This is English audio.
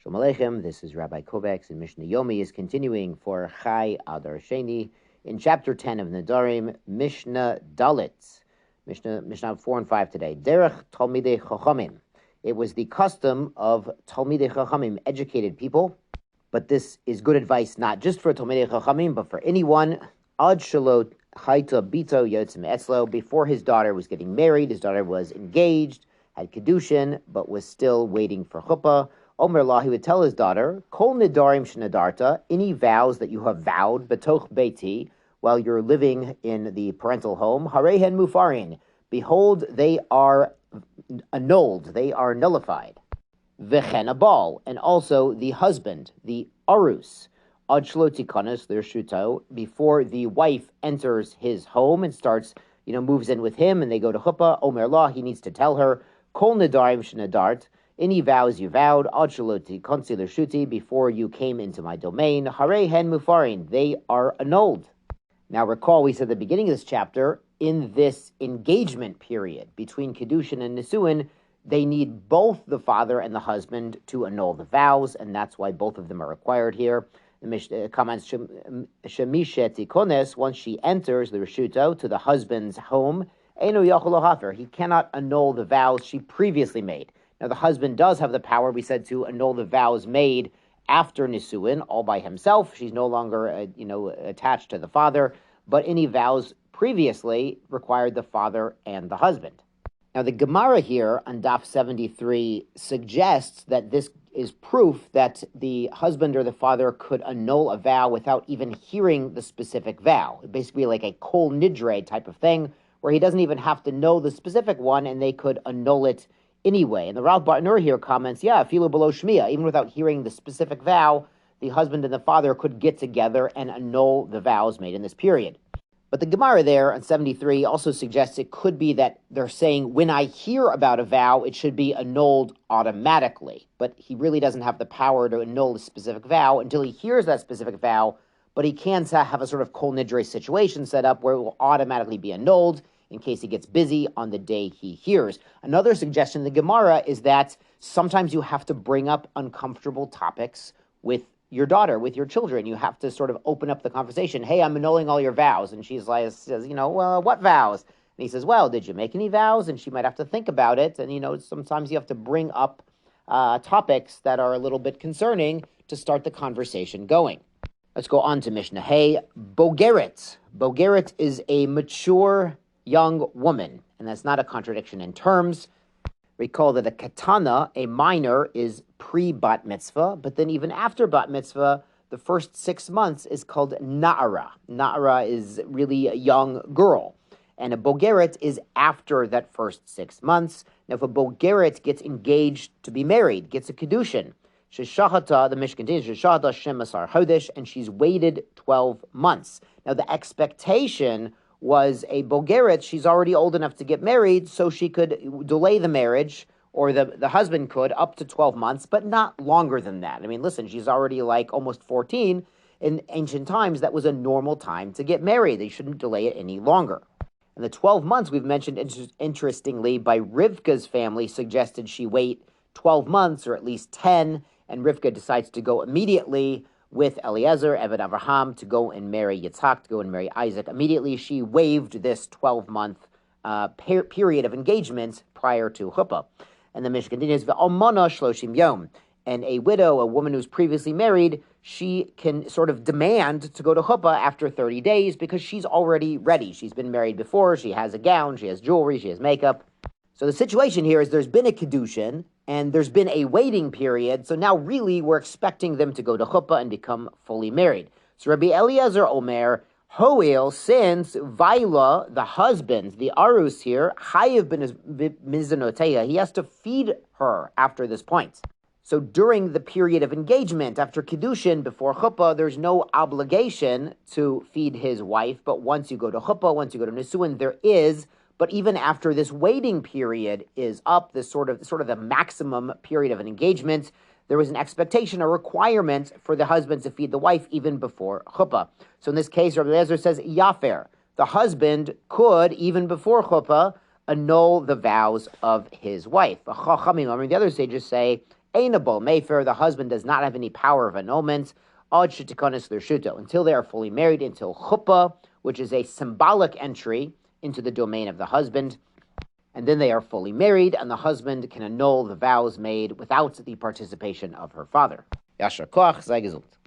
Shalom Aleichem, this is Rabbi Kovacs, and Mishnah Yomi is continuing for Chai Adar Sheni in chapter 10 of Nedarim, Mishnah Dalit. Mishnah 4 and 5 today. Derech Talmidei Chachamim. It was the custom of Talmidei Chachamim, educated people, but this is good advice not just for Talmidei Chachamim, but for anyone. Ad Shalot Chaita Bito Yotzim Etzlo. Before his daughter was getting married, his daughter was engaged, had Kedushin, but was still waiting for Chuppah. Omer Allah, he would tell his daughter, Kol Nedarim Shnedarta, any vows that you have vowed, Betoch Beiti, while you're living in the parental home, Harehen Mufarin, behold, they are annulled, they are nullified. Vechen Abal, and also the husband, the Arus, Ad Shlotikanas, their Shuto, before the wife enters his home and starts, moves in with him, and they go to Chuppah, Omer Allah, he needs to tell her, Kol Nedarim Shnedart, any vows you vowed, ad shaloti konsil shuti, before you came into my domain, hare hen mufarin, they are annulled. Now recall, we said at the beginning of this chapter, in this engagement period between Kedushin and Nisuin, they need both the father and the husband to annul the vows, and that's why both of them are required here. The Mishnah comments, Shemishet ikones, once she enters the Rishuto to the husband's home, Eino yachol hafer, he cannot annul the vows she previously made. Now, the husband does have the power, we said, to annul the vows made after Nisuin, all by himself. She's no longer, attached to the father, but any vows previously required the father and the husband. Now, the Gemara here on Daf 73 suggests that this is proof that the husband or the father could annul a vow without even hearing the specific vow. Basically like a kol nidre type of thing, where he doesn't even have to know the specific one, and they could annul it anyway. And the Rav Bartanur here comments, filu below shmiya, even without hearing the specific vow, the husband and the father could get together and annul the vows made in this period. But the Gemara there on 73 also suggests it could be that they're saying, when I hear about a vow, it should be annulled automatically. But he really doesn't have the power to annul the specific vow until he hears that specific vow, but he can have a sort of kol nidre situation set up where it will automatically be annulled in case he gets busy on the day he hears. Another suggestion in the Gemara is that sometimes you have to bring up uncomfortable topics with your daughter, with your children. You have to sort of open up the conversation. Hey, I'm annulling all your vows. And she's like, says, well, what vows? And he says, well, did you make any vows? And she might have to think about it. And, sometimes you have to bring up topics that are a little bit concerning to start the conversation going. Let's go on to Mishnah. Hey, Bogeret. Bogeret is a mature young woman, and that's not a contradiction in terms. Recall that a katana, a minor, is pre-bat mitzvah, but then even after bat mitzvah, the first 6 months is called na'ara. Na'ara is really a young girl, and a bogeret is after that first 6 months. Now, if a bogeret gets engaged to be married, gets a kedushin, sheshahata, the Mishnah continues, sheshahata shemasar chodesh, and she's waited 12 months. Now, the expectation was a bogeret, she's already old enough to get married, so she could delay the marriage, or the husband could, up to 12 months, but not longer than that. I mean, listen, she's already like almost 14. In ancient times, that was a normal time to get married. They shouldn't delay it any longer. And the 12 months we've mentioned, interestingly, by Rivka's family, suggested she wait 12 months, or at least 10, and Rivka decides to go immediately with Eliezer, Eved Avraham, to go and marry Yitzhak, to go and marry Isaac. Immediately, she waived this 12-month period of engagement prior to Chuppah. And the Mishnah continues, V'almana shloshim yom. And a widow, a woman who's previously married, she can sort of demand to go to Chuppah after 30 days because she's already ready. She's been married before, she has a gown, she has jewelry, she has makeup. So the situation here is there's been a kedushin, and there's been a waiting period, so now really we're expecting them to go to Chuppah and become fully married. So Rabbi Eliezer Omer, Hoel, since Vaila, the husband, the Arus here, Chayiv ben Mizanoteya, he has to feed her after this point. So during the period of engagement, after Kedushin, before Chuppah, there's no obligation to feed his wife, but once you go to Chuppah, once you go to Nisuin, there is. But even after this waiting period is up, this sort of the maximum period of an engagement, there was an expectation, a requirement for the husband to feed the wife even before chuppah. So in this case, Rabbi Eliezer says, Yafer, the husband could, even before chuppah, annul the vows of his wife. The other sages say Einable Mayfair, the husband does not have any power of annulment, Od Shetikonis L'Shuto, until they are fully married, until Chuppah, which is a symbolic entry into the domain of the husband, and then they are fully married, and the husband can annul the vows made without the participation of her father. Yashar Koach, sei gesund.